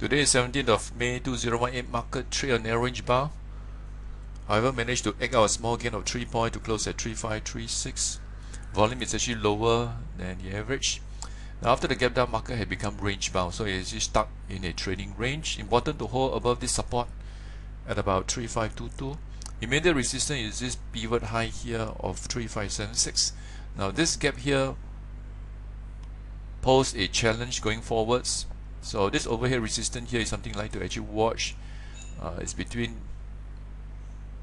Today is 17th of May 2018, market trade on narrow range bar. However, managed to egg out a small gain of 3 points to close at 3536. Volume is actually lower than the average. Now, after the gap down, market had become range bound, so it is actually stuck in a trading range. Important to hold above this support at about 3522. Immediate resistance is this pivot high here of 3576. Now, this gap here pose a challenge going forwards. So this overhead resistance here is something like to actually watch. It's between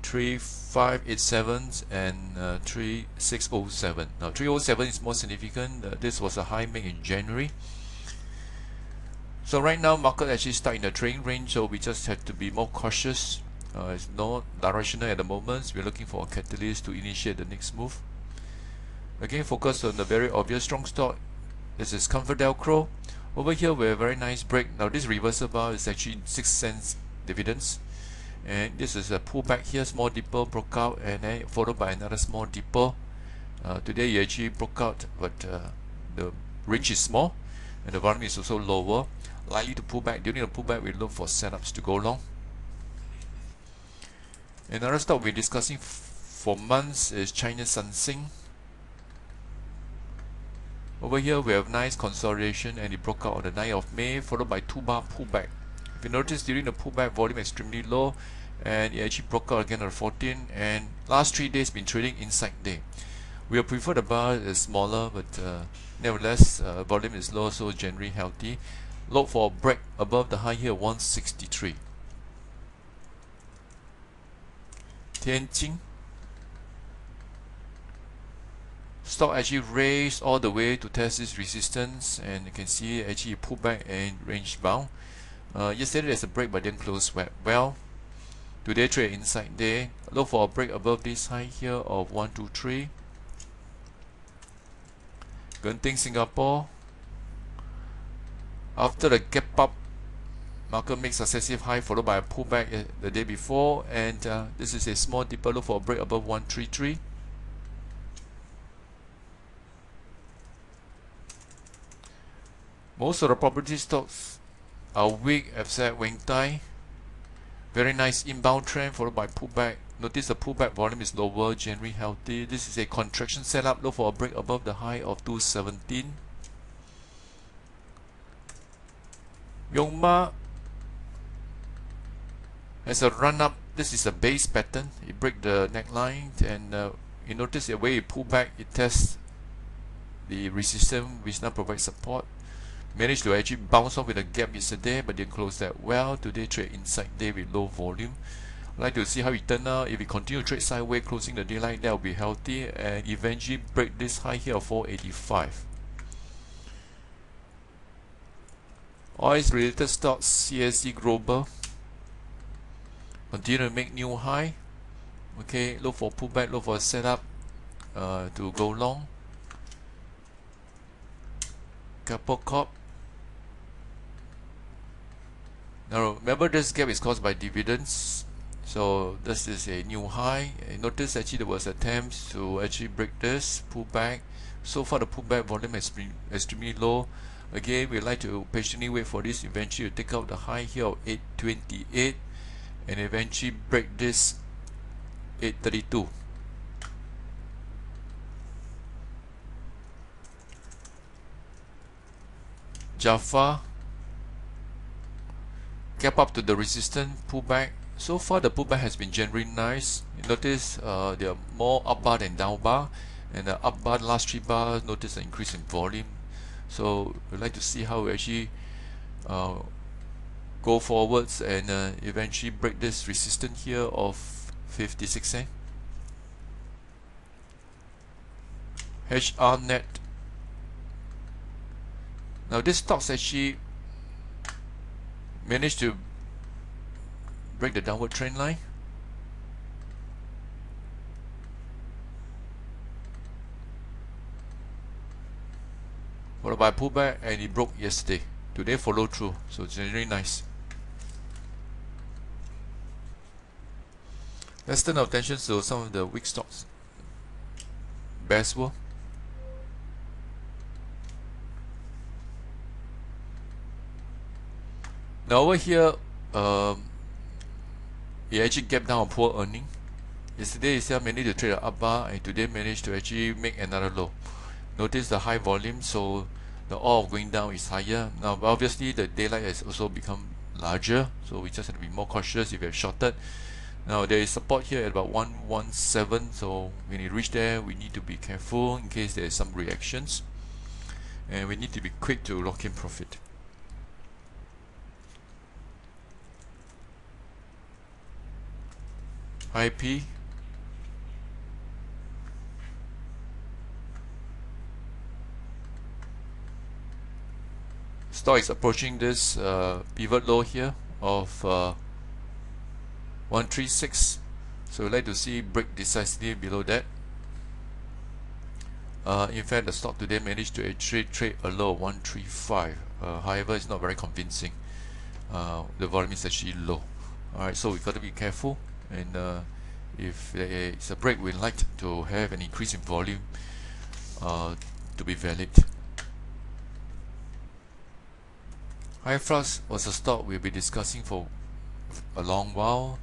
3587 and 3607. Now 307 is more significant. This was a high made in January. So right now market actually stuck in the trading range, so we just have to be more cautious. It's not directional at the moment. We're looking for a catalyst to initiate the next move. Again, focus on the very obvious strong stock. This is Comfort Delcro. Over here we have a very nice break. Now this reversal bar is actually 6 cents dividends, and this is a pullback here. Small dipper broke out and then followed by another small dipper. Today you actually broke out, but the range is small and the volume is also lower, likely to pull back. During the pullback we look for setups to go long. Another stock we're discussing for months is China Sunsing. Over here we have nice consolidation and it broke out on the 9th of May, followed by 2-bar pullback. If you notice, during the pullback, volume extremely low and it actually broke out again on the 14th, and last 3 days been trading inside day. We will prefer the bar is smaller, but nevertheless volume is low, so generally healthy. Look for a break above the high here 163. Tianjin stock actually raised all the way to test this resistance, and you can see actually pull back and range bound. Yesterday there's a break but then closed well. Today trade inside day. Look for a break above this high here of 123. Genting Singapore. After the gap up, market makes successive high followed by a pullback the day before, and this is a small dipper. Look for a break above 133. Most of the property stocks are weak except Weng Tai. Very nice inbound trend followed by pullback. Notice the pullback volume is lower, generally healthy. This is a contraction setup. Look for a break above the high of 217. Yongma has a run up. This is a base pattern. It breaks the neckline, and you notice the way it pull back, it tests the resistance which now provides support. Managed to actually bounce off with a gap yesterday, but didn't close that well. Today trade inside day with low volume. I'd like to see how it turn out. If we continue to trade sideways, closing the day like that will be healthy and eventually break this high here of 485. Oils related stocks, CSC Global continue to make new high. Okay, look for pullback, look for a setup to go long. Couple Corp. Now remember, this gap is caused by dividends, so this is a new high. Notice actually there was attempts to actually break this pullback. So far the pullback volume has been extremely low. Again, we like to patiently wait for this eventually to take out the high here of 828 and eventually break this 832. Jaffa gap up to the resistance, pullback. So far the pullback has been generally nice. You notice there are more up bar than down bar, and the up bar last 3 bars notice an increase in volume. So we'd like to see how we actually go forwards and eventually break this resistance here of 56 cents. HR net. Now this stock's actually managed to break the downward trend line. Followed by pullback, and it broke yesterday. Today follow through, so it's really nice. Let's turn our attention to some of the weak stocks. Bestworld. Now over here, it actually gap down on poor earning. Yesterday itself managed to trade an up bar, and today managed to actually make another low. Notice the high volume, so the all going down is higher. Now obviously the daylight has also become larger, so we just have to be more cautious if you have shorted. Now there is support here at about 117, so when you reach there we need to be careful in case there is some reactions, and we need to be quick to lock in profit. IP, stock is approaching this pivot low here of 136, so we'd like to see break decisively below that. In fact, the stock today managed to trade a low of 135. However, it's not very convincing. The volume is actually low. Alright, so we got to be careful, and if there is a break, we'd like to have an increase in volume to be valid. Hyflux was a stock we'll be discussing for a long while.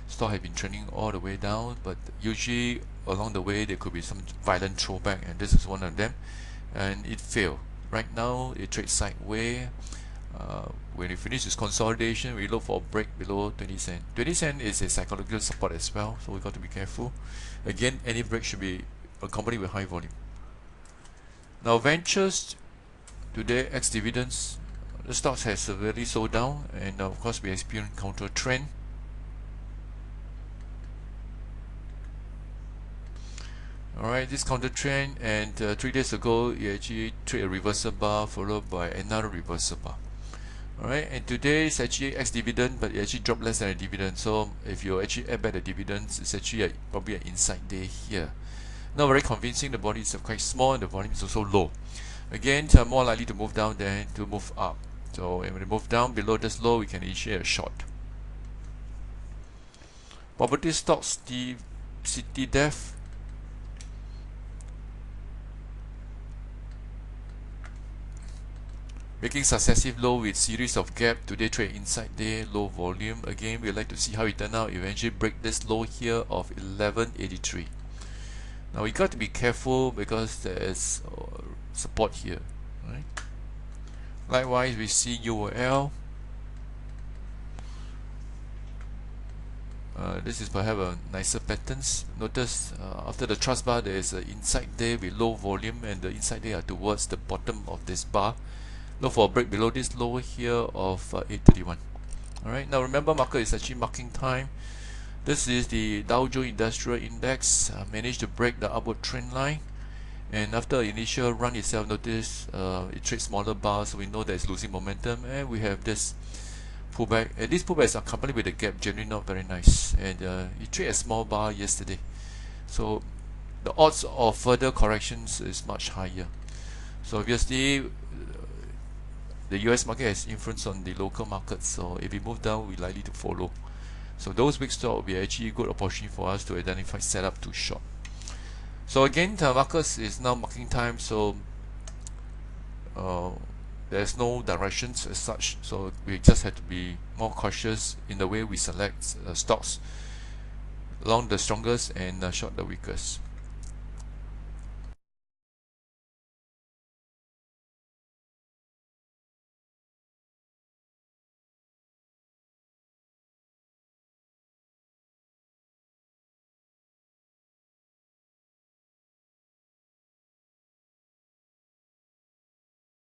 Stock had been trending all the way down, but usually along the way there could be some violent throwback, and this is one of them, and it failed. Right now it trades sideways. When it finishes consolidation, we look for a break below 20 cents. 20 cents is a psychological support as well, so we got to be careful. Again, any break should be accompanied with high volume. Now ventures today, ex dividends, the stocks has severely slowed down, and of course we experience counter trend. Alright, this counter trend, and 3 days ago you actually trade a reversal bar followed by another reversal bar. Alright, and today is actually ex-dividend, but it actually dropped less than a dividend, so if you actually add back the dividends, it's actually probably an inside day here. Not very convincing, the body is quite small and the volume is also low. Again, more likely to move down than to move up. So when we move down below this low, we can initiate a short. Property stocks, the City Dev, making successive low with series of gap. Today trade inside day, low volume. Again, we'd like to see how it turn out. Eventually break this low here of 1183. Now we got to be careful because there is support here, right? Likewise, we see UOL. This is perhaps a nicer patterns. Notice after the trust bar, there is an inside day with low volume, and the inside day are towards the bottom of this bar. Look for a break below this low here of 831. Alright, now remember, market is actually marking time. This is the Dow Jones Industrial Index, managed to break the upward trend line, and after initial run itself, notice it trades smaller bars, so we know that it's losing momentum, and we have this pullback, and this pullback is accompanied with a gap, generally not very nice, and it traded a small bar yesterday, so the odds of further corrections is much higher. So obviously the US market has influence on the local markets, so if we move down, we're likely to follow. So those big stocks will be actually a good opportunity for us to identify setup to short. So again, the markets is now marking time, so there's no directions as such, so we just have to be more cautious in the way we select stocks, long the strongest and short the weakest.